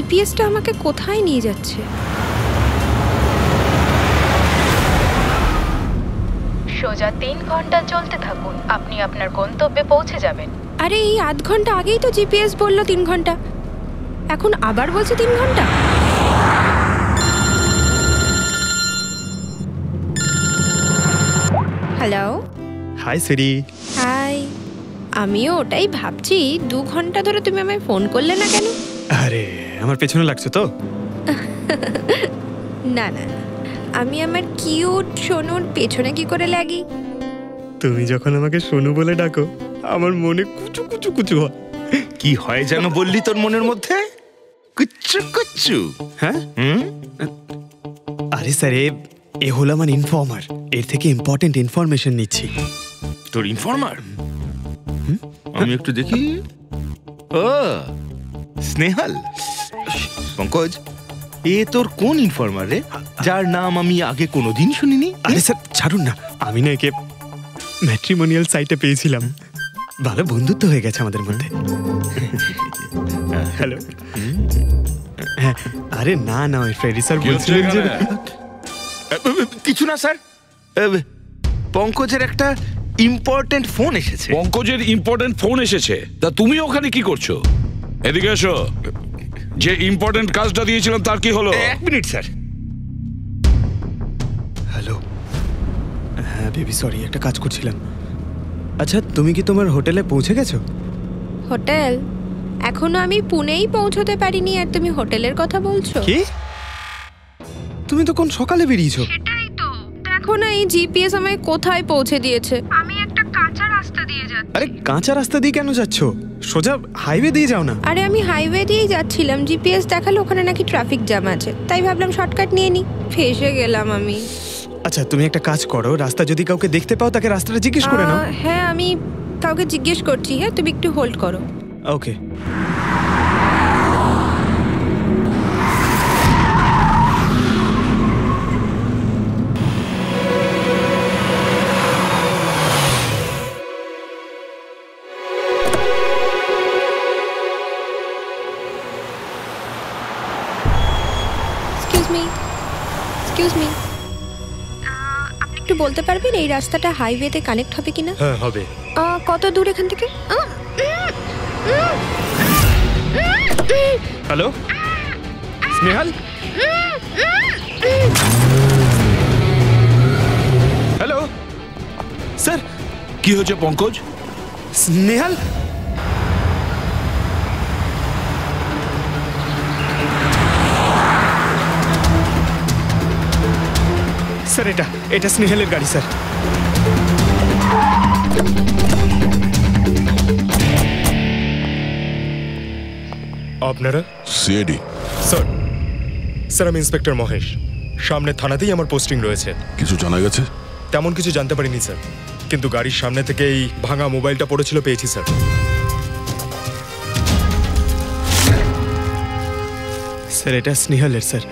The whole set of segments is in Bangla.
জিপিএসটা আমাকে কোথায় নিয়ে যাচ্ছে? সোজা 3 ঘন্টা চলতে থাকুন, আপনি আপনার গন্তব্যে পৌঁছে যাবেন। আরে এই আধ ঘন্টা আগেই তো জিপিএস বললো 3 ঘন্টা, এখন আবার বলছে 3 ঘন্টা। হ্যালো। হাই সিরি। হাই। আমিও ওটাই ভাবছি, 2 ঘন্টা ধরে তুমি আমায় ফোন করলে না কেন? আরে আমার পেছনে লাগছে তো। না না, আমি আমার কিউট সোনুর পেছনে কি করে লাগি? তুমি যখন আমাকে সোনু বলে ডাকো আমার মনে কুচু কুচু কুচু হয়। কি হয় যেন বললি তোর মনের মধ্যে? কুচু কুচু। হ্যাঁ? আরে স্যার, এ হলো আমার ইনফর্মার, এর থেকে ইম্পর্টেন্ট ইনফরমেশন নিচ্ছি। তোর ইনফর্মার? আমি একটু দেখি। ও স্নেহাল। পঙ্কজ, এ তোর কোন ইনফর্মার রে, যার নাম আমি আগে কোনোদিন শুনিনি? আরে স্যার ছাড়ুন না, আমি না একে ম্যাট্রিমোনিয়াল সাইটে পেয়েছিলাম, ভালো বন্ধুত্ব হয়ে গেছে আমাদের মধ্যে। হ্যালো। হ্যাঁ, আরে না না, ওই ফ্রেডি স্যার বলছিলেন যে কিছু না স্যার, পঙ্কজের একটা ইম্পর্টেন্ট ফোন এসেছে। পঙ্কজের ইম্পর্টেন্ট ফোন এসেছে? তা তুমি ওখানে কি করছো? এদিকে এসো। যে ইম্পর্টেন্ট কাজটা দিয়েছিলাম তার কি হলো? 1 মিনিট স্যার। হ্যালো। হ্যাঁ বেবি, সরি, একটা কাজ করছিলাম। আচ্ছা, তুমি কি তোমার হোটেলে পৌঁছে গেছো? হোটেল? এখনো আমি পুনেই পৌঁছতে পারিনি আর তুমি হোটেলের কথা বলছো? কি? তুমি তো কোন সকালে বেরিয়েছো? সেটাই তো, দেখো না এই জিপিএস আমায় কোথায় পৌঁছে দিয়েছে। আমি একটা কাঁচা রাস্তা দিয়ে যাচ্ছি। আরে কাঁচা রাস্তা দিয়ে কেন যাচ্ছো? সোজা হাইওয়ে দিয়ে যাও না। আরে আমি হাইওয়ে দিয়েই যাচ্ছিলাম, জিপিএস দেখালো ওখানে নাকি ট্রাফিক জ্যাম আছে, তাই ভাবলাম শর্টকাট নিয়ে নি, ফেসে গেলাম আমি। আচ্ছা তুমি একটা কাজ করো, রাস্তা যদি কাউকে দেখতে পাও তাকে রাস্তাটা জিজ্ঞেস করে নাও। হ্যাঁ আমি কাউকে জিজ্ঞেস করছি, হ্যাঁ তুমি একটু হোল্ড করো। ওকে। এক্সকিউজ মি, আপনি একটু বলতে পারবেন এই রাস্তাটা হাইওয়েতে কানেক্ট হবে কিনা? হ্যাঁ হবে। কত দূর এখান থেকে? হ্যালো স্নেহাল। Hello sir. কি হয়েছে পঙ্কজ? স্নেহাল, স্যার এটা স্নেহালের গাড়ি স্যার। আপনারা? সিআইডি স্যার আমি ইন্সপেক্টর মহেশ, সামনে থানাতেই আমার পোস্টিং রয়েছে। কিছু জানা গেছে? তেমন কিছু জানতে পারিনি স্যার, কিন্তু গাড়ির সামনে থেকে এই ভাঙা মোবাইলটা পড়েছিল, পেয়েছি স্যার। স্যার এটা স্নেহালের স্যার।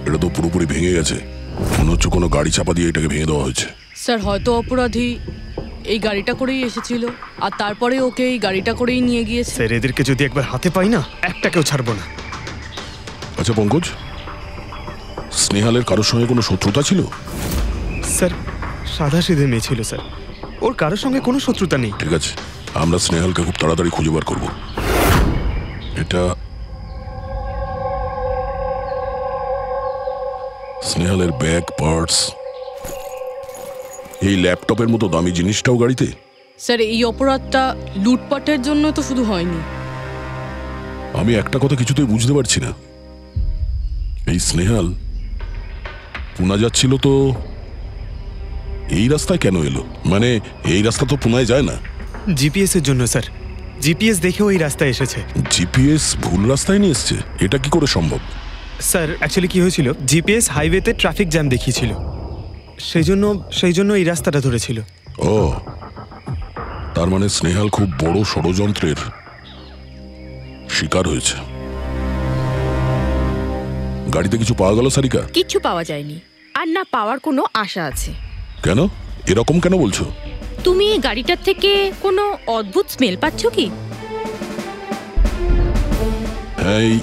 এটা তো পুরোপুরি ভেঙে গেছে, মনে হচ্ছে কোনো গাড়ি চাপা দিয়ে এটাকে ভেঙে দেওয়া হয়েছে। স্যার হয়তো অপরাধী এই গাড়িটা করেই এসেছিল আর তারপরে ওকে এই গাড়িটা করেই নিয়ে গিয়েছে। স্যার এদেরকে যদি একবার হাতে পাই না, একটাকেও ছাড়বো না। আচ্ছা পঙ্কজ, স্নেহালের কারোর সঙ্গে কোনো শত্রুতা ছিল? স্যার সাদা সিধে মেয়ে ছিল স্যার, ওর কারোর সঙ্গে কোনো শত্রুতা নেই। ঠিক আছে, আমরা স্নেহালকে খুব তাড়াতাড়ি খুঁজে বার করবো। এটা স্নেহালের ব্যাগ, পার্টস, এই ল্যাপটপের মতো দামি জিনিসটাও গাড়িতে? স্যার এই অপরাধটা লুটপাটের জন্য তো শুধু হয়নি। আমি একটা কথা কিছুতেই বুঝতে পারছি না, এই স্নেহাল পুনা যাচ্ছিল তো এই রাস্তায় কেন এলো? মানে এই রাস্তা তো পুনায় যায় না। জিপিএস এর জন্য স্যার, জিপিএস দেখেও এই রাস্তায় এসেছে। জিপিএস ভুল রাস্তায় নিয়ে এসছে, এটা কি করে সম্ভব? স্যার অ্যাকচুয়ালি কি হয়েছিল, জিপিএস হাইওয়েতে ট্রাফিক জ্যাম দেখিয়েছিল, সেই জন্য এই রাস্তাটা ধরেছিল। ও, তার মানে স্নেহাল খুব বড় ষড়যন্ত্রের শিকার হয়েছে। গাড়িতে কিছু পাওয়া গেল সারিকা? কিচ্ছু পাওয়া যায়নি, আর না পাওয়ার কোনো আশা আছে। কেন এরকম কেন বলছো? তুমি এই গাড়িটার থেকে কোনো অদ্ভুত স্মেল পাচ্ছ কি? হ্যাঁ, এই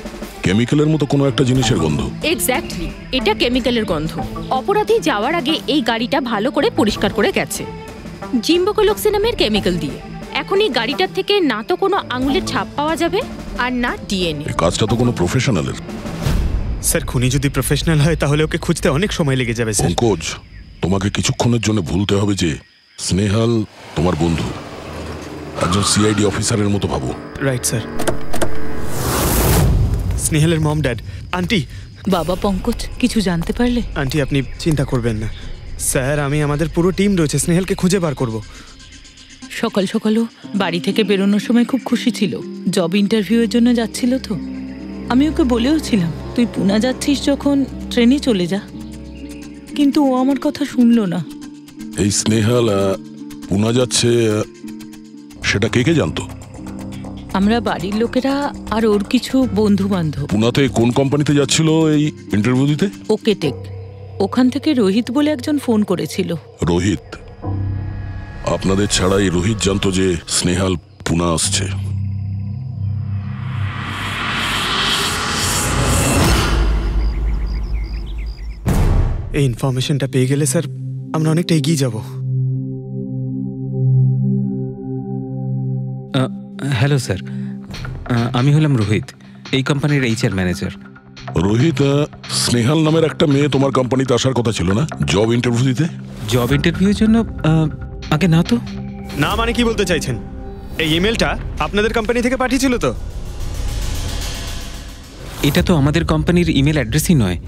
কেমিক্যালের মতো কোনো একটা জিনিসের গন্ধ। এক্স্যাক্টলি, এটা কেমিক্যালের গন্ধ। অপরাধী যাওয়ার আগে এই গাড়িটা ভালো করে পরিষ্কার করে গেছে জিম্বোকোলক্সি নামের কেমিক্যাল দিয়ে। এখন এই গাড়িটার থেকে না তো কোনো আঙুলের ছাপ পাওয়া যাবে আর না ডিএনএ। এই কাজটা তো কোনো প্রফেশনালের। স্যার খুনি যদি প্রফেশনাল হয় তাহলে ওকে খুঁজতে অনেক সময় লেগে যাবে স্যার। পঙ্কজ, তোমাকে কিছুক্ষণের জন্য ভুলতে হবে যে স্নেহাল তোমার বন্ধু, একজন সিআইডি অফিসারের মতো ভাবো। Right sir. স্নেহালের মম ড্যাড, আন্টি। বাবা পঙ্কজ, কিছু জানতে পারলে? আন্টি আপনি চিন্তা করবেন না স্যার, আমি আমাদের পুরো টিম রয়েছে, স্নেহালকে খুঁজে বার করব। সকাল সকালও বাড়ি থেকে বেরোনোর সময় খুব খুশি ছিল, জব ইন্টারভিউয়ের জন্য যাচ্ছিল তো। আমি ওকে বলেও ছিলাম তুই পুনা যাচ্ছিস যখন ট্রেনে চলে যা, কিন্তু ও আমার কথা শুনলো না। এই স্নেহাল পুনা যাচ্ছে সেটা কে কে জানতো? আমরা বাড়ির লোকেরা আর ওর কিছু বন্ধু বান্ধব। পুনাতে কোন কোম্পানিতে যাচ্ছিল এই ইন্টারভিউ দিতে? Okay take. ওখান থেকে রোহিত বলে একজন ফোন করেছিল। রোহিত? আপনাদের ছাড়া এই রোহিত জানতো যে স্নেহাল পুনা আসছে? এই ইনফরমেশনটা পেয়ে গেলে স্যার আমরা অনেকটা এগিয়ে যাব। হ্যালো স্যার, আমি হলাম রোহিত, এই কোম্পানির এইচআর ম্যানেজার। রোহিত, স্নেহাল নামের একটা মেয়ে তোমার কোম্পানিতে আসার কথা ছিল না জব ইন্টারভিউ দিতে? জব ইন্টারভিউর জন্য? আগে না তো। না মানে কি বলতে চাইছেন? এই ইমেলটা আপনাদের কোম্পানি থেকে পাঠিয়েছিল তো? এটা তো আমাদের কোম্পানির ইমেল অ্যাড্রেসই নয়,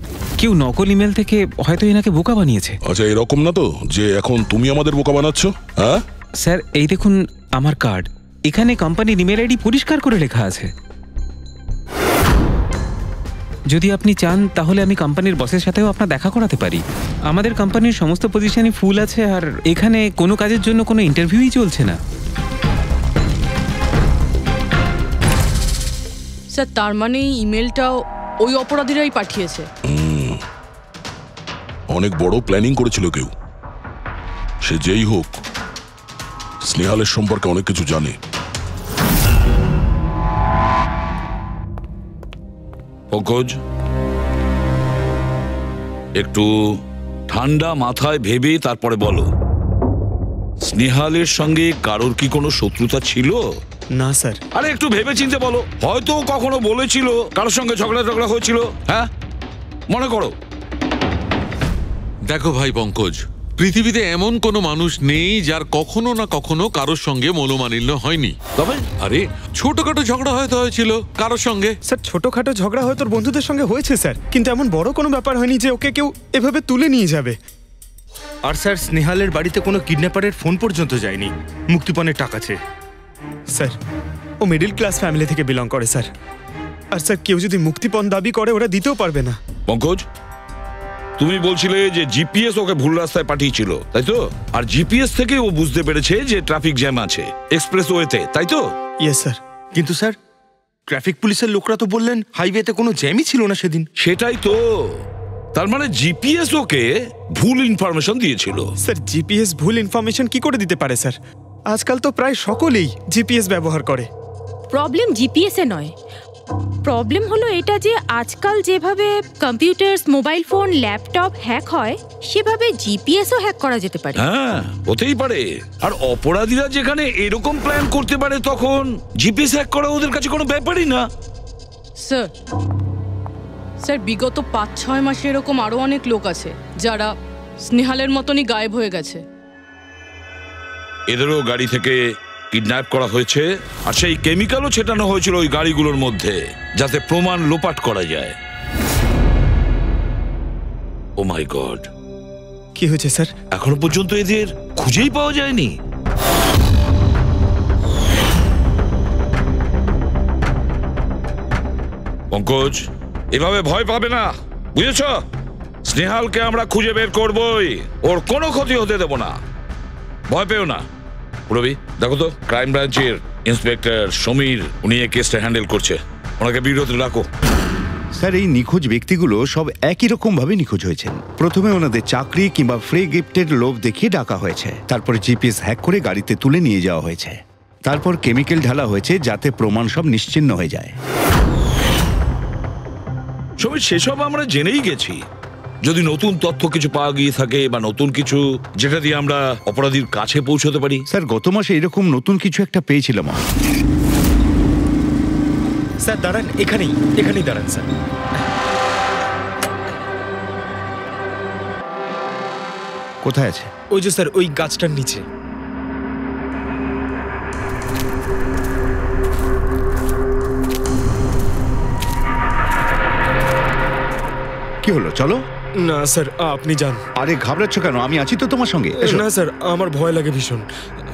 কেউ নকল ইমেল থেকে হয়তো এনাকে বোকা বানিয়েছে। আচ্ছা, এরকম না তো যে এখন তুমি আমাদের বোকা বানাচ্ছ? হ্যাঁ স্যার, এই দেখুন আমার কার্ড, এখানে কোম্পানির ইমেল আইডি পরিষ্কার করে লেখা আছে। যদি আপনি চান তাহলে আমি কোম্পানির বসের সাথেও আপনার দেখা করাতে পারি। আমাদের কোম্পানির সমস্ত পজিশনই ফুল আছে, আর এখানে কোনো কাজের জন্য কোনো ইন্টারভিউই চলছে না। স্যার, তার মানে এই ইমেলটাও ওই অপরাধীরাই পাঠিয়েছে। অনেক বড় প্ল্যানিং করেছিল কেউ। সে যেই হোক, স্নেহালের সম্পর্কে অনেক কিছু জানে। পঙ্কজ, একটু ঠান্ডা মাথায় ভেবে তারপরে বলো, স্নেহালের সঙ্গে কারোর কি কোনো শত্রুতা ছিল? না স্যার। আরে একটু ভেবে চিন্তে বলো, হয়তো কখনো বলেছিল কারোর সঙ্গে ঝগড়া হয়েছিল। হ্যাঁ, মনে করো। দেখো ভাই পঙ্কজ, পৃথিবীতে এমন কোনো মানুষ নেই যার কখনো না কখনো কারোর সঙ্গে মনোমালিন্য হয়নি। তবে আরে ছোটখাটো ঝগড়া হয়তো হয়েছিল কারোর সঙ্গে। স্যার, ছোটখাটো ঝগড়া হয়তো ওর বন্ধুদের সঙ্গে হয়েছে স্যার, কিন্তু এমন বড় কোনো ব্যাপার হয়নি যে ওকে কেউ এভাবে তুলে নিয়ে যাবে। আর স্যার, স্নেহালের বাড়িতে কোনো কিডন্যাপারের ফোন পর্যন্ত যায়নি মুক্তিপণের টাকা চেয়ে। স্যার, ও মিডল ক্লাস ফ্যামিলি থেকে বিলং করে স্যার। আর স্যার, কেউ যদি মুক্তিপণ দাবি করে ওরা দিতেও পারবে না। পঙ্কজ, তুমি বলছিলে যে জিপিএস ওকে ভুল রাস্তায় পাঠিয়েছিল, তাই তো? আর জিপিএস থেকে ও বুঝতে পেরেছে যে ট্রাফিক জ্যাম আছে এক্সপ্রেসওয়েতে, তাই তো? Yes sir. কিন্তু স্যার, ট্রাফিক পুলিশের লোকরা তো বললেন হাইওয়েতে কোনো জ্যামই ছিল না সেদিন। সেটাই তো, তার মানে জিপিএস ওকে ভুল ইনফরমেশন দিয়েছিল। স্যার, জিপিএস ভুল ইনফরমেশন কি করে দিতে পারে স্যার? আজকাল তো প্রায় সকলেই জিপিএস ব্যবহার করে। প্রবলেম জিপিএসে নয়, প্রবলেম হলো এটা যে আজকাল যেভাবে computers, mobile phone, laptop hack হয়, সেভাবে জিপিএসও হ্যাক করা যেতে পারে। হ্যাঁ, হতেই পারে। আর অপরাধীরা যেখানে এরকম প্ল্যান করতে পারে, তখন জিপিএস হ্যাক করা ওদের কাছে কোনো ব্যাপারই না। স্যার, বিগত 5-6 মাসে এরকম আরো অনেক লোক আছে যারা স্নেহালের মতনই গায়েব হয়ে গেছে। এদেরও গাড়ি থেকে কিডন্যাপ করা হয়েছে, আর সেই কেমিক্যালও ছেটানো হয়েছিল ওই গাড়িগুলোর মধ্যে, যাতে প্রমাণ লোপাট করা যায়। ও মাই গড! কি হয়েছে স্যার? এখনো পর্যন্ত এদের খুঁজেই পাওয়া যায়নি। পঙ্কজ, এভাবে ভয় পাবে না, বুঝেছ? স্নেহালকে আমরা খুঁজে বের করবই, ওর কোনো ক্ষতি হতে দেব না, ভয় পেও না। রবি, দেখো তো ক্রাইম ব্রাঞ্চের ইন্সপেক্টর সমীর, উনি এই কেসটা হ্যান্ডেল করছে, ওনাকে বিরতি রাখো। স্যার, এই নিখোঁজ ব্যক্তিগুলো সব একই রকম ভাবে নিখোঁজ হয়েছেন। প্রথমে ওনাদের চাকরি কিংবা ফ্রি গিফটের লোভ দেখিয়ে ডাকা হয়েছে, তারপর জিপিএস হ্যাক করে গাড়িতে তুলে নিয়ে যাওয়া হয়েছে, তারপর কেমিক্যাল ঢালা হয়েছে যাতে প্রমাণ সব নিশ্চিহ্ন হয়ে যায়। সমীর, সেসব আমরা জেনেই গেছি। যদি নতুন তথ্য কিছু পাওয়া গিয়ে থাকে বা নতুন কিছু যেটা দিয়ে আমরা অপরাধীর কাছে পৌঁছতে পারি। স্যার গত মাসে এরকম নতুন কিছু একটা পেয়েছিলাম। স্যার দাঁড়ান, এখানেই দাঁড়ান স্যার। কোথায় আছে? ওই যে স্যার, ওই গাছটার নিচে। কি হলো, চলো। না স্যার, আপনি যান। আরে ঘাবড়াচ্ছ কেন? আমি আছি তো তোমার সঙ্গে। এসো। না স্যার, আমার ভয় লাগে ভীষণ।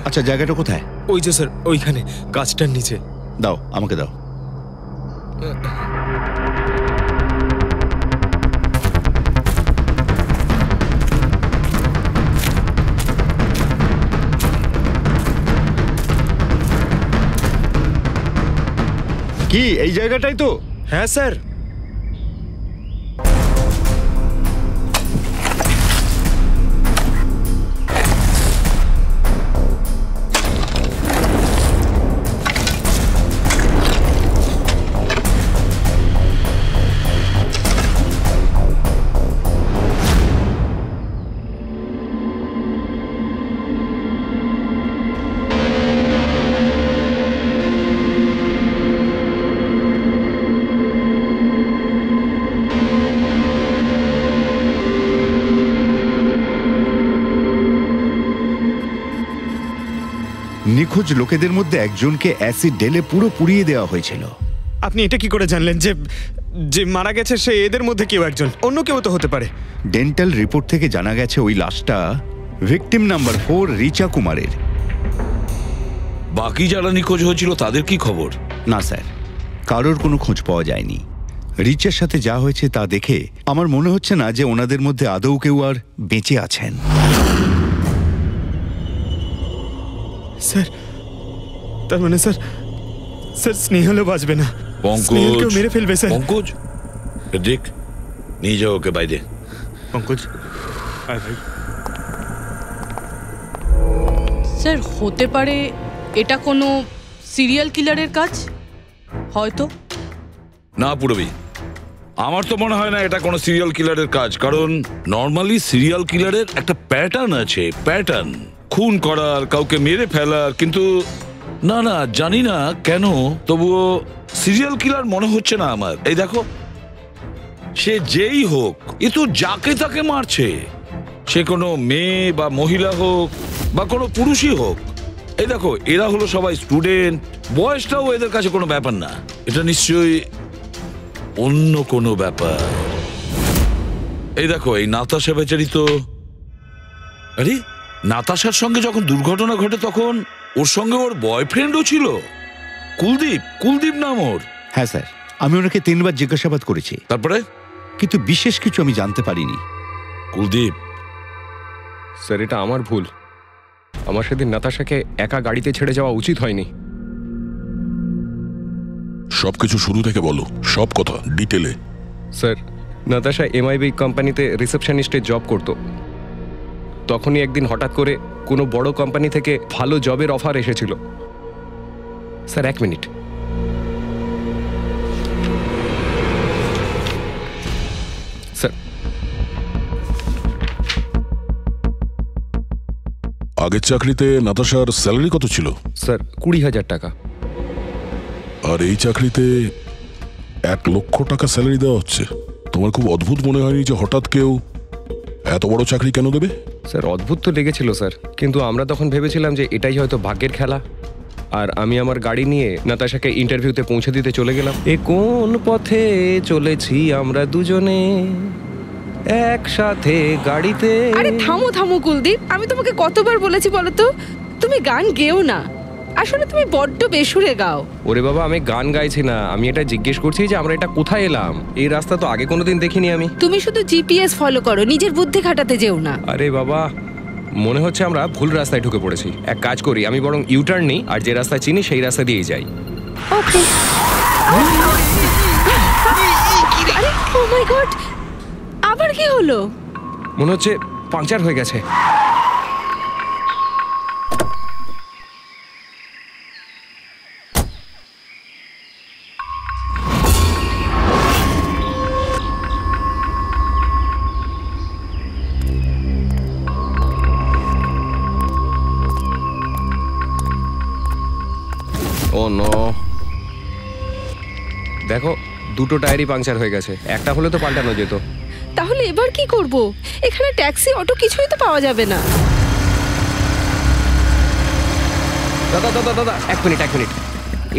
আচ্ছা, জায়গাটা কোথায়? ওই যে স্যার, ওইখানে গাছটার নিচে। দাও, আমাকে দাও। কি এই জায়গাটাই তো? হ্যাঁ স্যার। নিখোঁজ লোকেদের মধ্যে একজনকে অ্যাসিড ঢেলে পুরো পুড়িয়ে দেওয়া হয়েছিল। আপনি এটা কি করে জানলেন যে যে মারা গেছে সে এদের মধ্যে কেউ একজন? অন্য কেউ তো হতে পারে। ডেন্টাল রিপোর্ট থেকে জানা গেছে ওই লাশটা ভিকটিম নাম্বার 4 রিচা কুমারের। বাকি যারা নিখোঁজ হয়েছিল তাদের কি খবর? না স্যার, কারোর কোনো খোঁজ পাওয়া যায়নি। রিচার সাথে যা হয়েছে তা দেখে আমার মনে হচ্ছে না যে ওনাদের মধ্যে আদৌ কেউ আর বেঁচে আছেন। স্যার, তার মানে স্যার স্নেহালও বাঁচবে না। পঙ্কজ মেরে ফেলবে স্যার। পঙ্কজ, দেখ, নিয়ে যাও ওকে বাইরে। পঙ্কজ, আয় ভাই। স্যার, হতে পারে এটা কোনো সিরিয়াল কিলারের কাজ, হয়তো। না পুরবি, আমার তো মনে হয় না এটা কোনো সিরিয়াল কিলারের কাজ। কারণ নর্মালি সিরিয়াল কিলারের একটা প্যাটার্ন আছে, প্যাটার্ন খুন করার, কাউকে মেরে ফেলার। কিন্তু না না, জানি না কেন, তবুও সিরিয়াল কিলার মনে হচ্ছে না আমার। এই দেখো, সে যেই হোক, এ তো যাকে তাকে মারছে। সে কোনো মেয়ে বা মহিলা হোক বা কোনো পুরুষই হোক। এই দেখো, এরা হলো সবাই স্টুডেন্ট, বয়সটাও এদের কাছে কোনো ব্যাপার না। এটা নিশ্চয়ই অন্য কোনো ব্যাপার। এই দেখো, এই নাতাশা বেচারি তো, আরে নাতাশার সঙ্গে যখন দুর্ঘটনা ঘটে তখন ওর সঙ্গে ওর বয়ফ্রেন্ডও ছিল, কুলদীপ নাম ওর। হ্যাঁ স্যার, আমি ওনাকে 3 বার জিজ্ঞাসাবাদ করেছি, তারপরে কিন্তু বিশেষ কিছু আমি জানতে পারিনি। কুলদীপ স্যার, এটা আমার ভুল। আমার সেদিন নাতাশাকে একা গাড়িতে ছেড়ে যাওয়া উচিত হয়নি। সবকিছু শুরু থেকে বলো, সব কথা ডিটেলে। স্যার, নাতাশা এমআইবি কোম্পানিতে রিসেপশনিস্টের জব করত। তখনই একদিন হঠাৎ করে কোনো বড় কোম্পানি থেকে ভালো জবের অফার এসেছিল। Sir, 1 minute. স্যার, আগের চাকরিতে নাতাশার স্যালারি কত ছিল? স্যার, 20,000 টাকা। আর এই চাকরিতে 1 লক্ষ টাকা স্যালারি দেওয়া হচ্ছে। তোমার খুব অদ্ভুত মনে হয়নি যে হঠাৎ কেউ এত বড় চাকরি কেন দেবে? স্যার, অদ্ভুত তো লেগেছিল স্যার, কিন্তু আমরা তখন ভেবেছিলাম যে এটাই হয়তো ভাগ্যের খেলা। আর আমি আমার গাড়ি নিয়ে নাতাশাকে ইন্টারভিউতে পৌঁছে দিতে চলে গেলাম। এ কোন পথে চলেছি আমরা দুজনে একসাথে গাড়িতে। আরে থামো থামো কুলদীপ, আমি তোমাকে কতবার বলেছি বলো তো, তুমি গান গেও না। আসলে তুমি বড্ড বেসুরে গাও। ওরে বাবা, আমি গান গাইছি না, আমি এটা জিজ্ঞেস করছি যে আমরা এটা কোথায় এলাম। এই রাস্তা তো আগে কোনোদিন দেখিনি আমি। তুমি শুধু জিপিএস ফলো করো, নিজের বুদ্ধি খাটাতে যেও না। আরে বাবা, মনে হচ্ছে আমরা ভুল রাস্তায় ঢুকে পড়েছি। এক কাজ করি, আমি বরং ইউটার্ন নিই, আর যে রাস্তা চিনি সেই রাস্তা দিয়েই যাই। ওকে। আরে ও মাই গড, আবার কি হলো? মনে হচ্ছে পাংচার হয়ে গেছে। নো, দেখো দুটো টায়ারই পাংচার হয়ে গেছে, একটা হলে তো পাল্টানো যেত। তাহলে এবার কি করব? এখানে ট্যাক্সি অটো কিছুই তো পাওয়া যাবে না। দাদা দাদা দাদা, এক মিনিট।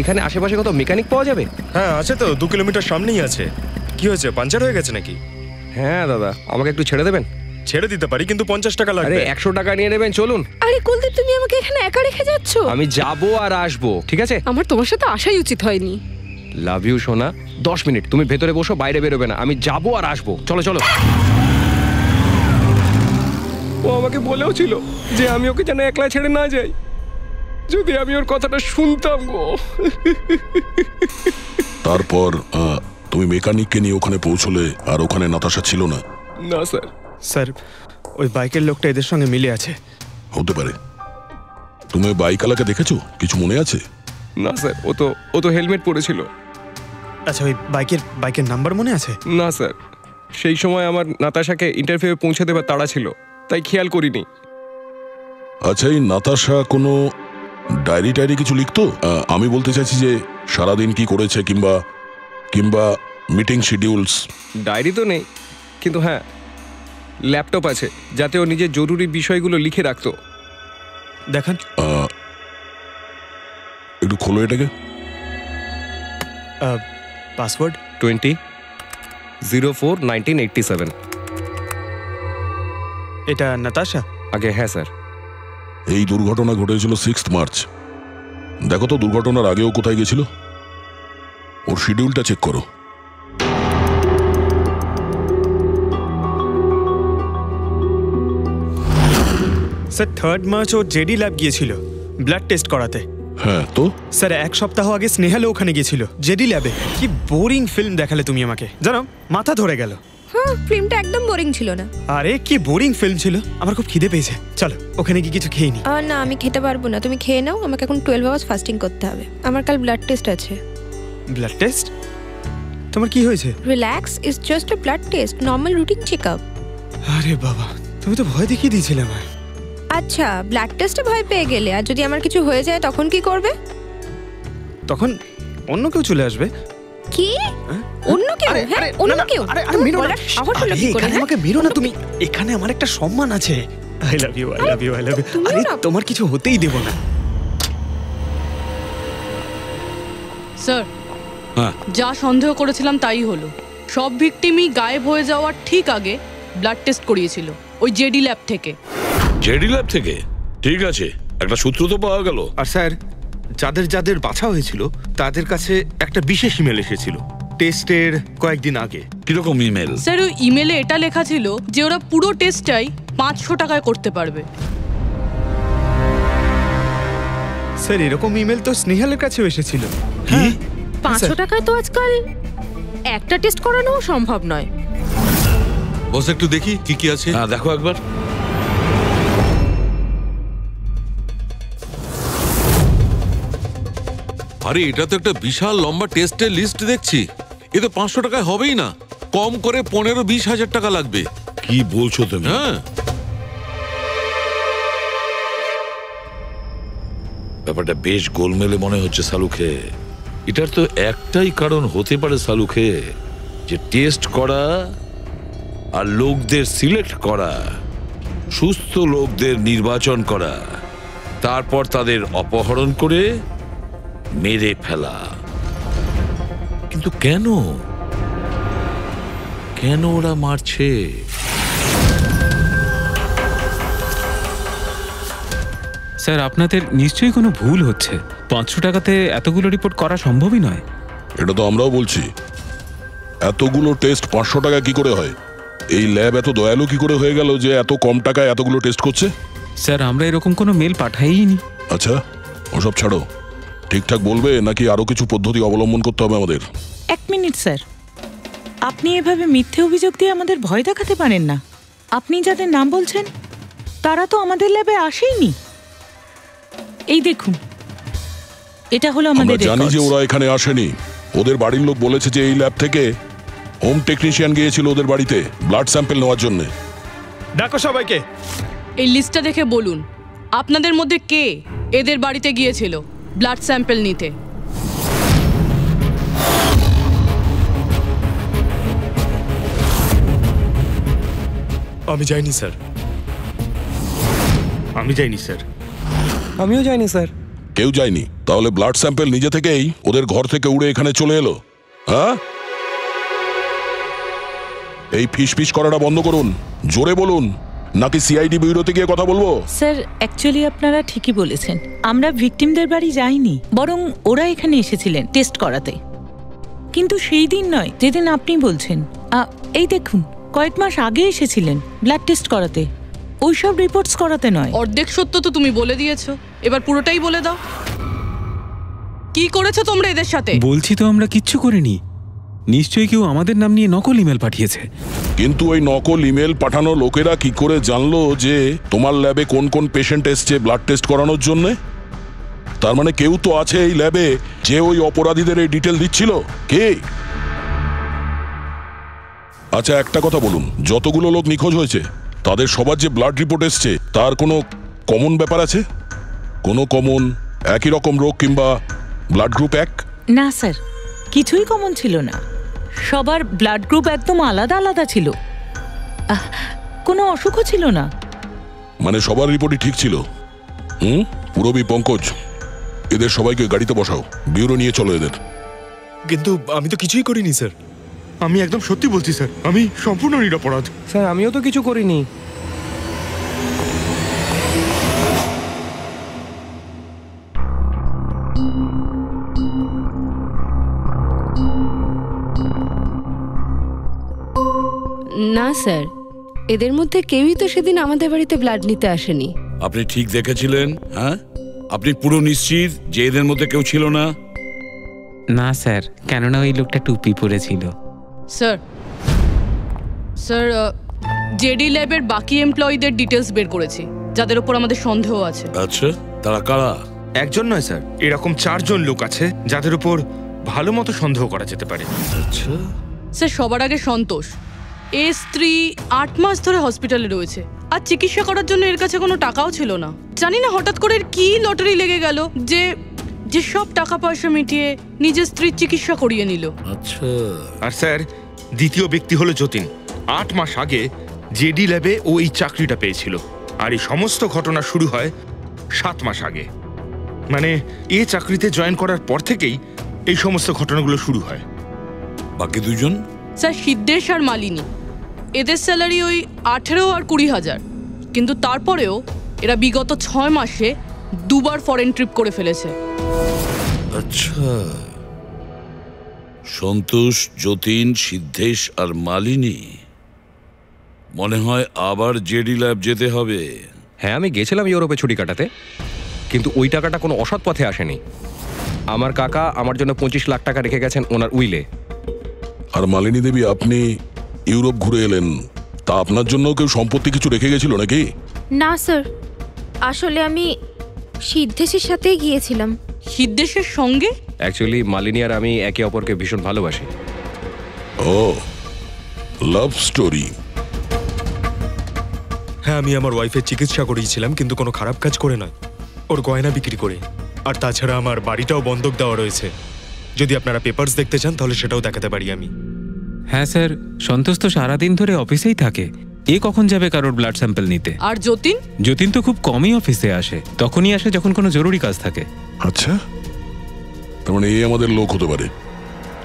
এখানে আশেপাশে কত মেকানিক পাওয়া যাবে? হ্যাঁ আছে তো, 2 কিলোমিটার সামনেই আছে। কি হয়েছে, পাঞ্চার হয়ে গেছে নাকি? হ্যাঁ দাদা, আমাকে একটু ছেড়ে দেবেন? ছেড়ে দিতে পারি, কিন্তু 50 টাকা লাগবে। আরে 100 টাকা নিয়ে নেবেন, চলুন। আরে কুলদীপ, তুমি আমাকে এখানে একা রেখে যাচ্ছ? আমি যাবো আর আসবো, ঠিক আছে? আমার তোমার সাথে আসাই উচিত হয়নি। লাভ ইউ সোনা। 10 মিনিট তুমি ভেতরে বসো, বাইরে বেরোবে না, আমি যাবো আর আসবো। চলো চলো। ও আমাকে বলেও ছিল যে আমি ওকে যেন একলা ছেড়ে না যাই। যদি আমি ওর কথাটা শুনতাম গো। তারপর তুমি মেকানিককে নিয়ে ওখানে পৌঁছলে, আর ওখানে নাতাশা ছিল না? না স্যার। স্যার, ওই বাইকের লোকটা এদের সঙ্গে মিলে আছে। হতে পারে। তুমি বাইকওয়ালাকে দেখেছো? কিছু মনে আছে? না স্যার, ও তো হেলমেট পরেছিল। আচ্ছা, ওই বাইকের নাম্বার মনে আছে? না স্যার, সেই সময় আমার নাতাশাকে ইন্টারভিউ পৌঁছে দেবার তাড়া ছিল, তাই খেয়াল করিনি। আচ্ছা, এই নাতাশা কোনো ডায়েরি কিছু লিখতো? আমি বলতে চাইছি যে সারাদিন কি করেছে, কিংবা মিটিং শিডিউলস। ডায়েরি তো নেই, কিন্তু হ্যাঁ ল্যাপটপ আছে, যাতে ও নিজের জরুরি বিষয়গুলো লিখে রাখতো। দেখান। একটু খোলো এটাকে। পাসওয়ার্ড 20/04/1987। এটা নাতাশা? আগে হ্যাঁ স্যার। এই দুর্ঘটনা ঘটেছিল 6 মার্চ। দেখো তো দুর্ঘটনার আগেও কোথায় গেছিল। ওর শিডিউলটা চেক করো। স্যার 3 মার্চ ও জেডি ল্যাব গিয়েছিল ব্লাড টেস্ট করাতে। হ্যাঁ তো স্যার 1 সপ্তাহ আগে স্নেহালও ওখানে গিয়েছিল জেডি ল্যাবে। কি বোরিং ফিল্ম দেখালে তুমি আমাকে, জানো মাথা ধরে গেল। হ্যাঁ, ফিল্মটা একদম বোরিং ছিল না। আরে কি বোরিং ফিল্ম ছিল। আমার খুব খিদে পেয়েছে, চলো ওখানে কি কিছু খেয়ে নি। না, আমি খেতে পারবো না, তুমি খেয়ে নাও। আমাকে এখন 12 আওয়ার্স ফাস্টিং করতে হবে, আমার কাল ব্লাড টেস্ট আছে। Blood test? তোমার কি হয়েছে? Relax, it's just a blood test, normal routine checkup. আরে বাবা, তুমি তো ভয় দেখিয়ে দিয়েছিলে আমায়। আচ্ছা, ব্লাড টেস্টে ভয় পেয়ে গেলে, আর যদি আমার কিছু হয়ে যায় তখন কি করবে? তখন অন্য কেউ চলে আসবে। কি? অন্য কেউ? হ্যাঁ, অন্য কেউ? আরে মেরো না, এখানে আমাকে মেরো না তুমি। এখানে আমার একটা সম্মান আছে। I love you, I love you, I love you. আরে তোমার কিছু হতেই দেব না। স্যার, যা সন্দেহ করেছিলাম তাই হলো। সব ভিকটিমই গায়েব হয়ে যাওয়ার ঠিক আগে ব্লাড টেস্ট করিয়েছিল ওই জেডি ল্যাব থেকে। জেডি ল্যাব থেকে? ঠিক আছে, একটা সূত্র তো পাওয়া গেল। আর স্যার, যাদের বাছা হয়েছিল তাদের কাছে একটা বিশেষ ইমেল এসেছিল টেস্টের কয়েকদিন আগে। কিরকম ইমেল? স্যার, ওই ইমেলে এটা লেখা ছিল যে ওরা পুরো টেস্টটাই 500 টাকায় করতে পারবে। স্যার, এরকম ইমেল তো স্নেহালের কাছেও এসেছিল। কি? 500 টাকায় তো আজকাল একটা টেস্ট করানো সম্ভব নয়। বস, একটু দেখি কি আছে। হ্যাঁ, দেখো একবার। আরে এটা তো একটা বিশাল লম্বা টেস্টের লিস্ট দেখছি। এ তো 500 টাকায় হবেই না, কম করে 15-20 হাজার টাকা লাগবে। কি বলছো তুমি? হ্যাঁ, ব্যাপারটা বেশ গোলমেলে মনে হচ্ছে সালুখে। এটার তো একটাই কারণ হতে পারে সালুখে, যে টেস্ট করা আর লোকদের সিলেক্ট করা, সুস্থ লোকদের নির্বাচন করা, তারপর তাদের অপহরণ করে মেরে ফেলা। কিন্তু কেন ওরা মারছে? স্যার, আপনাদের নিশ্চয়ই কোনো ভুল হচ্ছে। 500 টাকাতে এতগুলো রিপোর্ট করা সম্ভবই নয়। এটা তো আমরাও বলছি। এতগুলো টেস্ট 500 টাকা কি করে হয়? এই ল্যাব এত দয়ালু কি করে হয়ে গেল যে এত কম টাকায় এতগুলো টেস্ট করছে? স্যার, আমরা এরকম কোনো মেল পাঠাইনি। আচ্ছা, ওসব ছাড়ো। ঠিকঠাক বলবে নাকি আরো কিছু পদ্ধতি অবলম্বন করতে হবে আমাদের? 1 মিনিট স্যার, আপনি এভাবে মিথ্যে অভিযোগ দিয়ে আমাদের ভয় দেখাতে পারেন না। আপনি যাদের নাম বলছেন তারা তো আমাদের ল্যাবে আসেইনি। এই দেখুন, এটা হলো আমাদের আমরা জানি যে ওরা এখানে আসেনি। ওদের বাড়ির লোক বলেছে যে এই ল্যাব থেকে হোম টেকনিশিয়ান গিয়েছিল ওদের বাড়িতে ব্লাড স্যাম্পল নেওয়ার জন্য। ডাকো সবাইকে। এই লিস্টটা দেখে বলুন আপনাদের মধ্যে কে এদের বাড়িতে গিয়েছিল ব্লাড স্যাম্পল নিতে। আমি যাইনি স্যার। আমি যাইনি স্যার। আমিও যাইনি স্যার। কেউ যায়নি? তাহলে ব্লাড স্যাম্পেল নিজে থেকেই ওদের ঘর থেকে উড়ে এখানে চলে এলো? হ্যাঁ, এই ফিস করাটা বন্ধ করুন, জোরে বলুন, নাকি সিআইডি ব্যুরোতে গিয়ে কথা বলবো? স্যার অ্যাকচুয়ালি আপনারা ঠিকই বলেছেন, আমরা ভিকটিমদের বাড়ি যাইনি, বরং ওরা এখানে এসেছিলেন টেস্ট করাতে। কিন্তু সেই দিন নয় যেদিন আপনি বলছেন। এই দেখুন, কয়েক মাস আগে এসেছিলেন ব্লাড টেস্ট করাতে, ওইসব রিপোর্টস করাতে নয়। অর্ধেক সত্য তো তুমি বলে দিয়েছো, এবার পুরোটাই বলে দাও। কি করেছো তোমরা এদের সাথে? বলছি তো আমরা কিচ্ছু করিনি। নিশ্চয়ই কেউ আমাদের নাম নিয়ে নকল ইমেল পাঠিয়েছে। কিন্তু ওই নকল ইমেল পাঠানো লোকেরা কি করে জানলো যে তোমার ল্যাবে কোন কোন পেশেন্ট এসছে ব্লাড টেস্ট করানোর জন্য? তার মানে কেউ তো আছে এই ল্যাবে যে ওই অপরাধীদের এই ডিটেল দিচ্ছিল। কে? আচ্ছা একটা কথা বলুন, যতগুলো লোক নিখোঁজ হয়েছে তাদের সবার যে ব্লাড রিপোর্ট এসছে তার কোনো কমন ব্যাপার আছে? কোনো কমন একই রকম রোগ কিংবা ব্লাড গ্রুপ এক? না স্যার, কিছুই কমন ছিল না। সবার ব্লাড গ্রুপ একদম আলাদা আলাদা ছিল, কোনো অসুখও ছিল না। মানে সবার রিপোর্টই ঠিক ছিল? পুরবী, পঙ্কজ, এদের সবাইকে গাড়িতে বসাও, ব্যুরো নিয়ে চলো এদের। কিন্তু আমি তো কিছুই করিনি স্যার। আমি একদম সত্যি বলছি স্যার, আমি সম্পূর্ণ নিরপরাধ। স্যার আমিও তো কিছু করিনি। না স্যার, এদের মধ্যে কেউই তো সেদিন আমাদের বাড়িতে ব্লাড নিতে আসেনি। আপনি ঠিক দেখেছিলেন? হ্যাঁ, আপনি পুরো নিশ্চিত যে এদের মধ্যে কেউ ছিল না? না স্যার, কেননা ওই লোকটা টুপি পরেছিল। স্যার স্যার জেডি ল্যাবের বাকি এমপ্লয়ীদের ডিটেলস বের করেছি, যাদের উপর আমাদের সন্দেহ আছে। আচ্ছা, তারা কারা? একজন নয় স্যার, এরকম 4 জন লোক আছে যাদের উপর ভালো মতো সন্দেহ করা যেতে পারে। আচ্ছা স্যার, সবার আগে সন্তোষ। এর স্ত্রী 8 মাস ধরে হসপিটালে রয়েছে, আর চিকিৎসা করার জন্য এর কাছে কোনো টাকাও ছিল না। জানি না হঠাৎ করে কি লটারি লেগে গেল যে যে সব টাকা পয়সা মিটিয়ে নিজের স্ত্রীর চিকিৎসা করিয়ে নিল। আচ্ছা। আর স্যার, দ্বিতীয় ব্যক্তি হলো যতীন। 8 মাস আগে জেডি ল্যাবে ও এই চাকরিটা পেয়েছিল, আর এই সমস্ত ঘটনা শুরু হয় 7 মাস আগে। মানে এই চাকরিতে জয়েন করার পর থেকেই এই সমস্ত ঘটনাগুলো শুরু হয়। বাকি দুজন? স্যার, সিদ্ধেশ আর মালিনী। এদের স্যালারি ওই 18 আর 20,000, কিন্তু তারপরেও এরা বিগত 6 মাসে 2 বার ফরেন ট্রিপ করে ফেলেছে। আচ্ছা, সন্তোষ, যতীন, সিদ্ধেশ আর মালিনী। মনে হয় আবার জেডি ল্যাব যেতে হবে। হ্যাঁ, আমি গেছিলাম ইউরোপে ছুটি কাটাতে, কিন্তু ওই টাকাটা কোনো অসৎ পথে আসেনি। আমার কাকা আমার জন্য 25 লাখ টাকা রেখে গেছেন ওনার উইলে। আর মালিনী দেবী, আপনি ইউরোপ ঘুরে এলেন, তা আপনার জন্য কেউ সম্পত্তি কিছু রেখে গেছিল নাকি? না স্যার, আসলে আমি সিদ্ধেশের সাথেই গিয়েছিলাম। সিদ্ধেশের সঙ্গে? অ্যাকচুয়ালি মালিনী আর আমি একে অপরকে ভীষণ ভালোবাসি। ও, লাভ স্টোরি। হ্যাঁ, আমি আমার ওয়াইফের চিকিৎসা করিয়েছিলাম, কিন্তু কোনো খারাপ কাজ করে নয়, ওর গয়না বিক্রি করে। আর তাছাড়া আমার বাড়িটাও বন্ধক দেওয়া রয়েছে। যদি আপনারা পেপারস দেখতে চান তাহলে সেটাও দেখাতে পারি আমি। হ্যাঁ স্যার, সন্তোষ তো সারাদিন ধরে অফিসেই থাকে, এ কখন যাবে কারোর ব্লাড স্যাম্পল নিতে? আর যতীন? যতীন তো খুব কমই অফিসে আসে, তখনই আসে যখন কোনো জরুরি কাজ থাকে। আচ্ছা, তার মানে এই আমাদের লোক হতে পারে।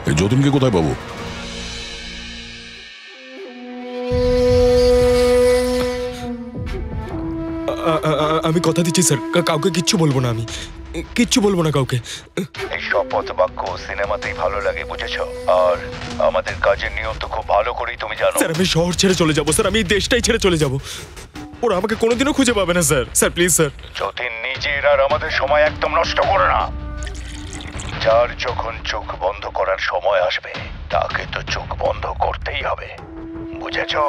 এই যতীনকে কোথায় পাবো? আমি কথা দিচ্ছি স্যার, কাউকে কিচ্ছু বলবো না, আমি কিচ্ছু বলবো না কাউকে। এই শপথ বাক্য সিনেমাতেই ভালো লাগে, বুঝেছো? আর আমাদের কাজের নিয়ম তো খুব ভালো করেই তুমি জানো। স্যার, আমি শহর ছেড়ে চলে যাবো স্যার, আমি এই দেশটাই ছেড়ে চলে যাবো। ওরা আমাকে কোনোদিনও খুঁজে পাবে না sir. Sir please sir. Jatin, নিজের আর আমাদের সময় একদম নষ্ট করো না। যার যখন চোখ বন্ধ করার সময় আসবে তাকে তো চোখ বন্ধ করতেই হবে, বুঝেছো?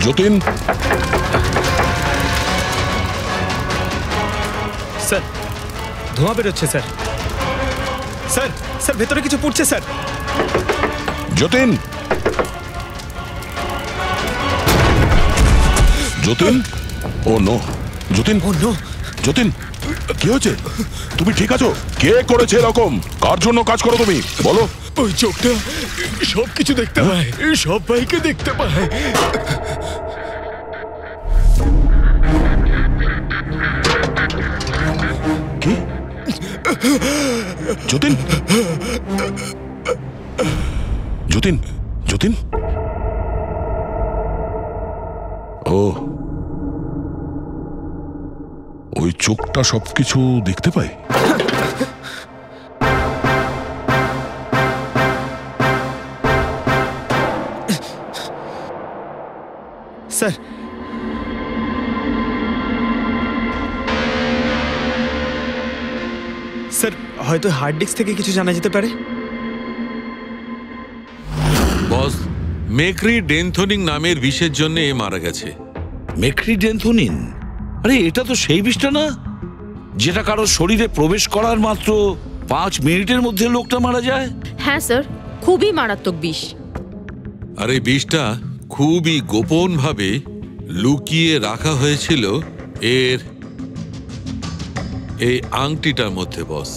যতীন, স্যার ধোঁয়া বেরোচ্ছে স্যার। স্যার স্যার ভেতরে কিছু পড়ছে স্যার। যতীন, যতীন, ও নো, যতীন, ও নো, যতীন, কি হয়েছে? তুমি ঠিক আছো? কে করেছে এরকম? কার জন্য কাজ করো তুমি, বলো? ওই চোখটা সবকিছু দেখতে পায়, সব ভাইকে দেখতে পায়। কি? যতীন, যতীন, যতীন, ও ওই চোখটা সবকিছু দেখতে পায়। স্যার স্যার হয়তো হার্ড ডিস্ক থেকে কিছু জানা যেতে পারে। বস, মেক্রি ডেনথোনিং নামের বিষের জন্য এ মারা গেছে। মেক্রি ডেনথোনিন? আরে এটা তো সেই বিষটা না যেটা কারো শরীরে প্রবেশ করার মাত্র 5 মিনিটের মধ্যে লোকটা মারা যায়? হ্যাঁ স্যার, খুবই মারাত্মক বিষ। আর এই বিষটা খুবই গোপন ভাবে লুকিয়ে রাখা হয়েছিল এর এই আংটিটার মধ্যে। বস,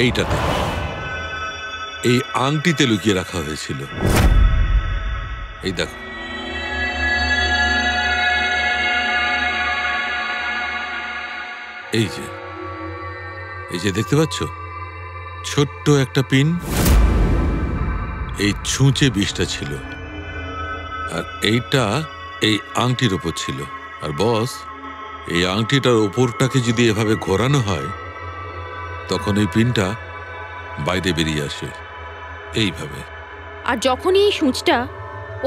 এইটাতে, এই আংটিতে লুকিয়ে রাখা হয়েছিল। এই দেখো, এই যে দেখতে পাচ্ছ ছোট্ট একটা পিন, এই ছুঁচে বিষটা ছিল, আর এইটা এই আংটির ওপর ছিল। আর বস, এই আংটিটার ওপরটাকে যদি এভাবে ঘোরানো হয় তখন এই পিনটা বাইরে বেরিয়ে আসে এইভাবে। আর যখনই এই সূঁচটা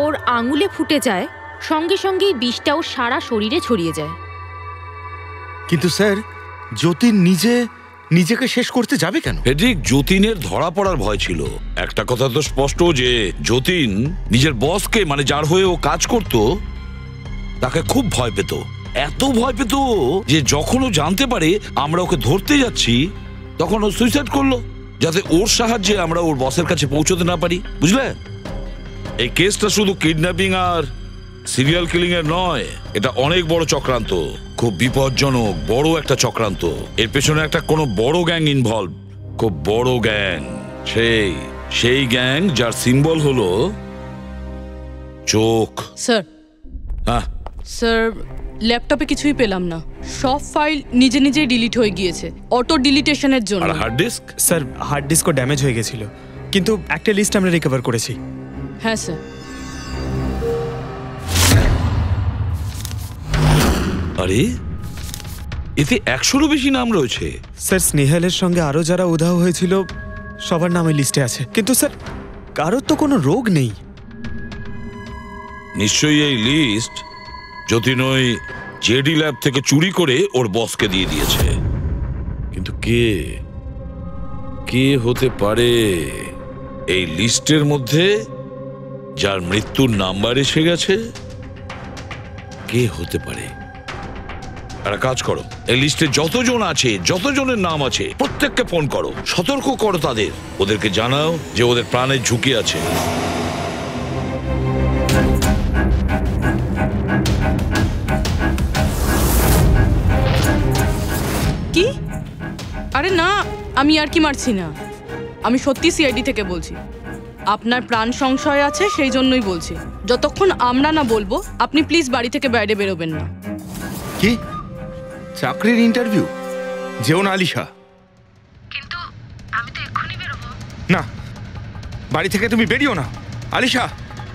ওর আঙুলে ফুটে যায় সঙ্গে সঙ্গেই বিষটা ওর সারা শরীরে ছড়িয়ে যায়। কিন্তু স্যার, যতীন নিজেকে শেষ করতে যাবে কেন? ফেডরিক, যতীনের ধরা পড়ার ভয় ছিল। একটা কথা তো স্পষ্ট যে যতীন নিজের বসকে, মানে যার হয়ে ও কাজ করত, তাকে খুব ভয় পেত। এত ভয় পেত যে যখন ও জানতে পারে আমরা ওকে ধরতে যাচ্ছি তখন ও সুইসাইড করলো, যাতে ওর সাহায্যে আমরা ওর বসের কাছে পৌঁছতে না পারি। বুঝলে, এই কেসটা শুধু কিডন্যাপিং আর সিরিয়াল কিলিং এর নয়, এটা অনেক বড় চক্রান্ত, খুব বিপজ্জনক বড় একটা চক্রান্ত। এর পেছনে একটা কোনো বড় গ্যাং ইনভলভ, খুব বড় গ্যাং। সেই গ্যাং যার সিম্বল হলো চোখ। স্যার, হ্যাঁ স্যার, ল্যাপটপে কিছুই পেলাম না। সব ফাইল নিজে নিজেই ডিলিট হয়ে গিয়েছে অটো ডিলিটেশনের জন্য। আর হার্ড ডিস্ক? স্যার হার্ড ডিস্কও ড্যামেজ হয়ে গেছিল, কিন্তু একটা লিস্ট আমরা রিকভার করেছি। হ্যাঁ স্যার। আরে এতে 100-রও বেশি নাম রয়েছে। স্যার স্নেহালের সঙ্গে আরো যারা উধাও হয়েছিল সবার নাম এই লিস্টে আছে, কিন্তু স্যার কারোর তো কোনো রোগ নেই। নিশ্চয়ই এই লিস্ট যতীন ওই জেডি ল্যাব থেকে চুরি করে ওর বসকে দিয়ে দিয়েছে। কিন্তু কে হতে পারে এই লিস্টের মধ্যে যার মৃত্যুর নাম্বার এসে গেছে? কে হতে পারে? একটা কাজ করো, এই লিস্টে যতজন আছে, যতজনের নাম আছে, প্রত্যেককে ফোন করো, সতর্ক করো তাদের, ওদেরকে জানাও যে ওদের প্রাণের ঝুঁকি আছে। কি? আরে না, আমি আর কি মারছি না। আমি সত্যি সিআইডি থেকে বলছি। আপনার প্রাণ সংশয় আছে, সেই জন্যই বলছি। যতক্ষণ আমরা না বলবো আপনি প্লিজ বাড়ি থেকে বাইরে বেরোবেন না। কি চাকরির ইন্টারভিউ? যেও না আলিশা। কিন্তু আমি তো এক্ষুনি বেরোবো। না, বাড়ি থেকে তুমি বেরিও না। Alisha,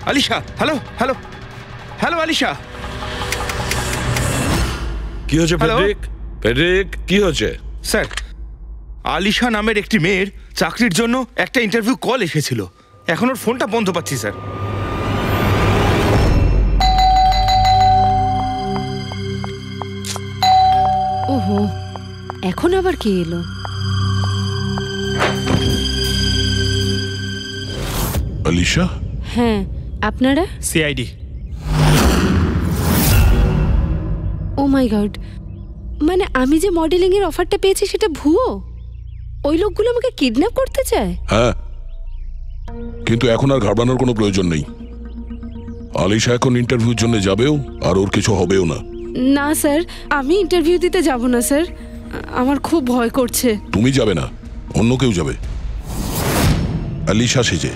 Alisha, hello hello hello Alisha. কি হয়েছে ফেডরিক? ফেডরিক, কি হয়েছে? স্যার, আলিশা নামের একটি মেয়ের চাকরির জন্য একটা ইন্টারভিউ কল এসেছিল। এখন ওর ফোনটা বন্ধ পাচ্ছি স্যার। ওহো, এখন আবার কে এলো? আলিশা? হ্যাঁ, আপনারা? সিআইডি। ও মাই গড, মানে আমি যে মডেলিং এর অফারটা পেয়েছি সেটা ভুয়ো? ওই লোকগুলো আমাকে কিডন্যাপ করতে চায়? হ্যাঁ, কিন্তু এখন আর ঘাবড়ানোর কোনো প্রয়োজন নেই। আলিশা এখন ইন্টারভিউর জন্য যাবেও, আর ওর কিছু হবেও না। না স্যার, আমি ইন্টারভিউ দিতে যাব না স্যার, আমার খুব ভয় করছে। তুমি যাবে না, অন্য কেউ যাবে, আলিশা সেজে।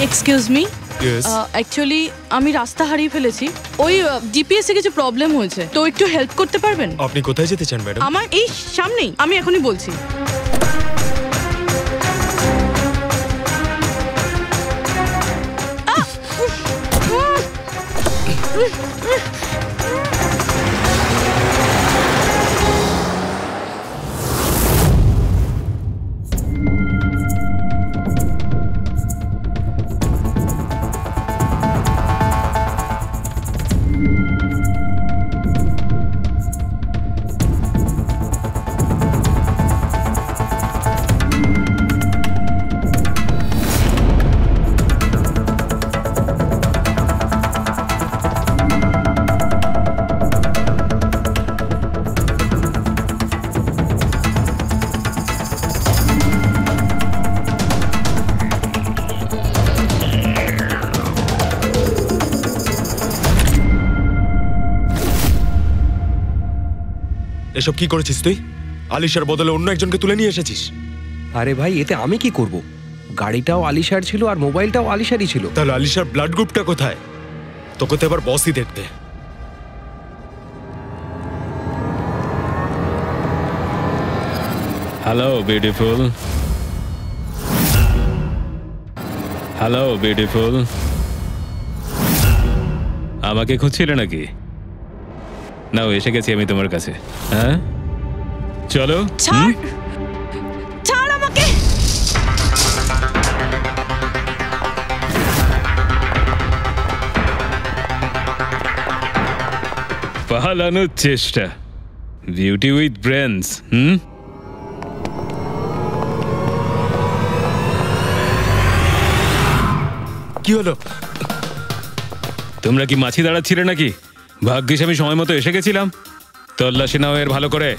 এক্সকিউজ মি, অ্যাকচুয়ালি আমি রাস্তা হারিয়ে ফেলেছি। ওই জিপিএস এ কিছু প্রবলেম হয়েছে, তো একটু হেল্প করতে পারবেন? আপনি কোথায় যেতে চান ম্যাডাম? আমার এই সামনেই, আমি এখনই বলছি। এসব কি করেছিস তুই? আলিশার বদলে অন্য একজনকে তুলে নিয়ে এসেছিস। আরে ভাই, এতে আমি কি করব? গাড়িটাও আলিশার ছিল আর মোবাইলটাও আলিশারই ছিল। তাহলে আলিশার ব্লাড গ্রুপটা কোথায়? তোকে তো এবার বসই দেখবে। হ্যালো বিউটিফুল, হ্যালো বিউটিফুল, আমাকে খুঁজছিলে নাকি? নাও, এসে গেছি আমি তোমার কাছে। হ্যাঁ, চলো। ছাড়, ছাড় আমাকে। পালানোর চেষ্টা, বিউটি উইথ ব্রেনস। কি হলো? তোমরা কি মাছি দাঁড়াচ্ছিলে নাকি? ভাগ্যিস আমি সময় মতো এসে গেছিলাম। তল্লাশি নাও এর ভালো করে।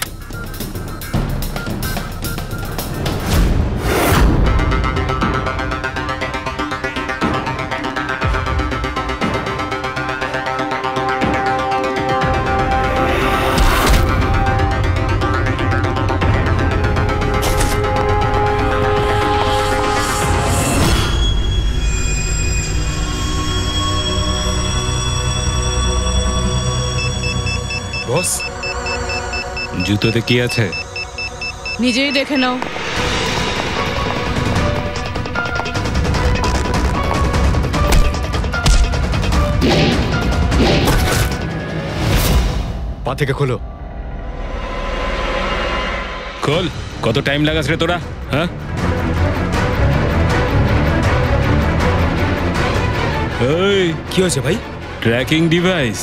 বস, জুতোতে কি আছে? নিজেই দেখে নাও। পা থেকে খোলো। খোল। কত টাইম লাগাস রে তোরা? হ্যাঁ, এই কি হয়েছে ভাই? Tracking device.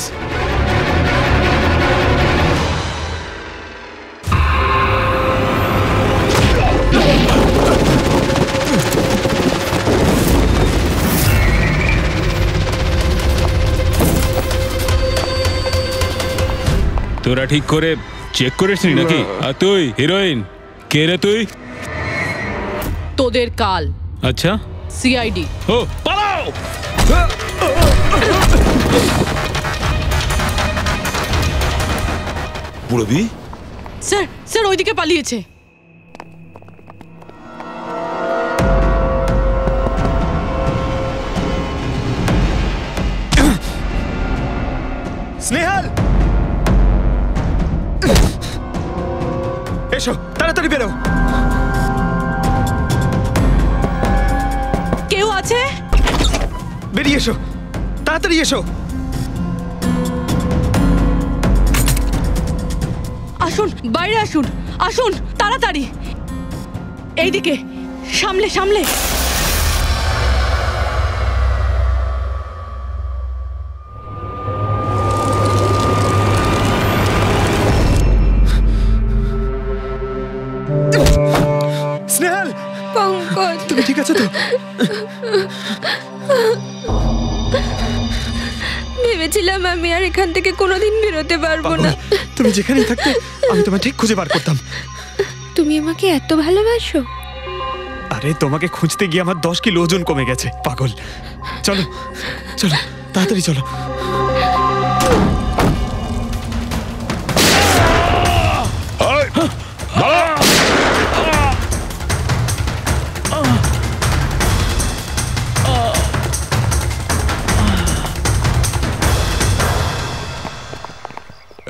তোরা ঠিক করে চেক করিসনি নাকি? আর তুই হিরোইন, কে রে তুই? তোদের কাল। আচ্ছা, সিআইডি। ও পালাও। পুরবি? স্যার স্যার ওইদিকে পালিয়েছে। স্নেহাল, এসো তাড়াতাড়ি বেরো। কেউ আছে? বেরিয়ে এসো, তাড়াতাড়ি এসো। আসুন, বাইরে আসুন, আসুন তাড়াতাড়ি। এইদিকে, সামলে সামলে। স্নেহাল, পঙ্কজ, তুমি ঠিক আছে তো? ভেবেছিলাম আমি আর এখান থেকে কোনোদিন বেরোতে পারবো না। তুমি যেখানেই থাকতে আমি তোমায় ঠিক খুঁজে বার করতাম। তুমি আমাকে এত ভালোবাসো? আরে তোমাকে খুঁজতে গিয়ে আমার 10 কিলো ওজন কমে গেছে, পাগল। চলো চলো, তাড়াতাড়ি চলো।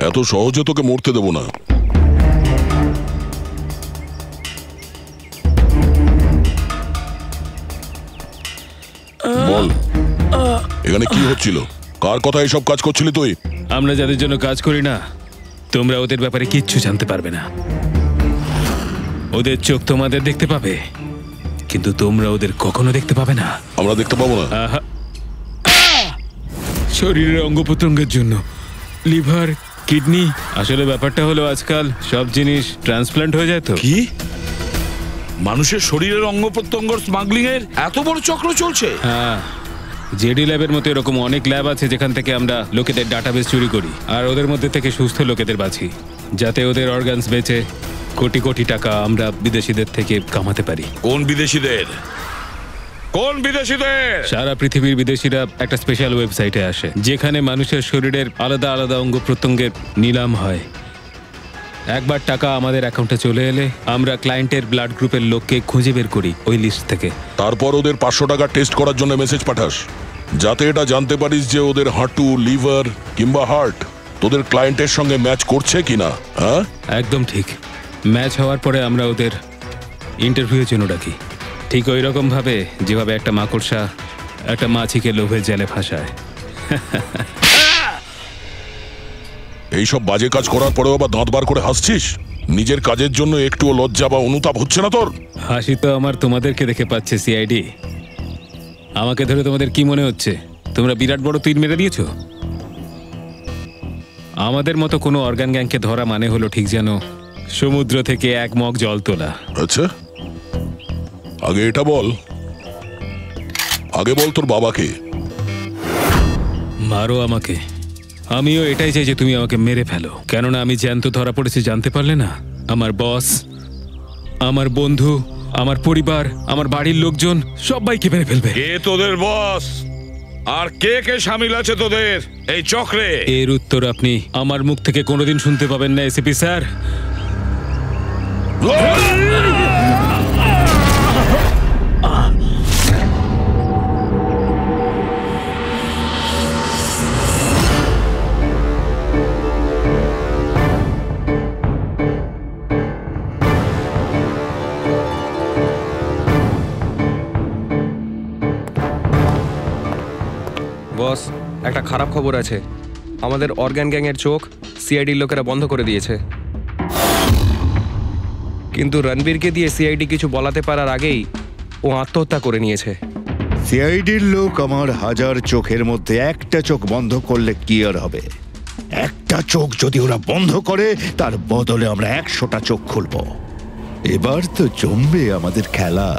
এত সহজে তোকে মরতে দেবো না। বল, এখানে কি হচ্ছিল? কার কথা এসব কাজ করছিলি তুই? আমরা যাদের জন্য কাজ করি না, তোমরা ওদের ব্যাপারে কিচ্ছু জানতে পারবে না। ওদের চোখ তোমাদের দেখতে পাবে, কিন্তু তোমরা ওদের কখনো দেখতে পাবে না। আমরা দেখতে পাবো না? শরীরের অঙ্গ প্রত্যঙ্গের জন্য, লিভার, কিডনি। আসলে ব্যাপারটা হলো আজকাল সব জিনিস ট্রান্সপ্লান্ট হয়ে যায়। তো কি মানুষের শরীরের অঙ্গ প্রত্যঙ্গ স্মাগলিং এর এত বড় চক্র চলছে? হ্যাঁ, জেডি ল্যাবের মতো এরকম অনেক ল্যাব আছে যেখান থেকে আমরা লোকেদের ডাটাবেস চুরি করি আর ওদের মধ্যে থেকে সুস্থ লোকেদের বাছি, যাতে ওদের অর্গানস বেচে কোটি কোটি টাকা আমরা বিদেশিদের থেকে কামাতে পারি। কোন বিদেশিদের? কোন বিদেশিদের? সারা পৃথিবীর বিদেশিরা একটা স্পেশাল ওয়েবসাইটে আসে যেখানে মানুষের শরীরের আলাদা আলাদা অঙ্গ প্রত্যঙ্গের নিলাম হয়। একবার টাকা আমাদের অ্যাকাউন্টে চলে এলে আমরা ক্লায়েন্টের ব্লাড গ্রুপের লোককে খুঁজে বের করি ওই লিস্ট থেকে। তারপর ওদের 500 টাকা টেস্ট করার জন্য মেসেজ পাঠাস, যাতে এটা জানতে পারিস যে ওদের হাঁটু, লিভার কিংবা হার্ট তোদের ক্লায়েন্টের সঙ্গে ম্যাচ করছে কিনা। হ্যাঁ, একদম ঠিক। ম্যাচ হওয়ার পরে আমরা ওদের ইন্টারভিউয়ের জন্য ডাকি, ঠিক ওই রকম ভাবে যেভাবে একটা মাকড়সা একটা মাছিকে লোভের জালে ফাঁসায়। এইসব বাজে কাজ করার পরেও আবার দাঁত বার করে হাসছিস? নিজের কাজের জন্য একটুও লজ্জা বা অনুতাপ হচ্ছে না তোর? হাসি তো আমার তোমাদেরকে দেখে পাচ্ছে সিআইডি। আমাকে ধরে তোমাদের কি মনে হচ্ছে তোমরা বিরাট বড় তীর মেরে দিয়েছো? আমাদের মতো কোনো অর্গান গ্যাংকে ধরা মানে হলো ঠিক যেন সমুদ্র থেকে এক মগ জল তোলা। আচ্ছা, আগে এটা বল, আগে বল তোর বাবাকে। মারো আমাকে, আমিও এটাই চাই যে তুমি আমাকে মেরে ফেলো, কেননা আমি জ্যান্ত ধরা পড়েছি জানতে পারলে না? আমার বস, আমার বন্ধু, আমার পরিবার, আমার বাড়ির লোকজন সবাইকে মেরে ফেলবে। কে তোদের বস আর কে কে শামিল আছে তোদের এই চক্রে? এর উত্তর আপনি আমার মুখ থেকে কোনোদিন শুনতে পাবেন না এসিপি স্যার। বস, একটা খারাপ খবর আছে। আমাদের অর্গান গ্যাংয়ের চোখ সিআইডির লোকেরা বন্ধ করে দিয়েছে। কিন্তু রণবীরকে দিয়ে সিআইডি কিছু বলাতে পারার আগেই ও আত্মহত্যা করে নিয়েছে। সিআইডির লোক আমার 1000 চোখের মধ্যে একটা চোখ বন্ধ করলে কি আর হবে? একটা চোখ যদি ওরা বন্ধ করে তার বদলে আমরা 100টা চোখ খুলব। এবার তো জমবে আমাদের খেলা।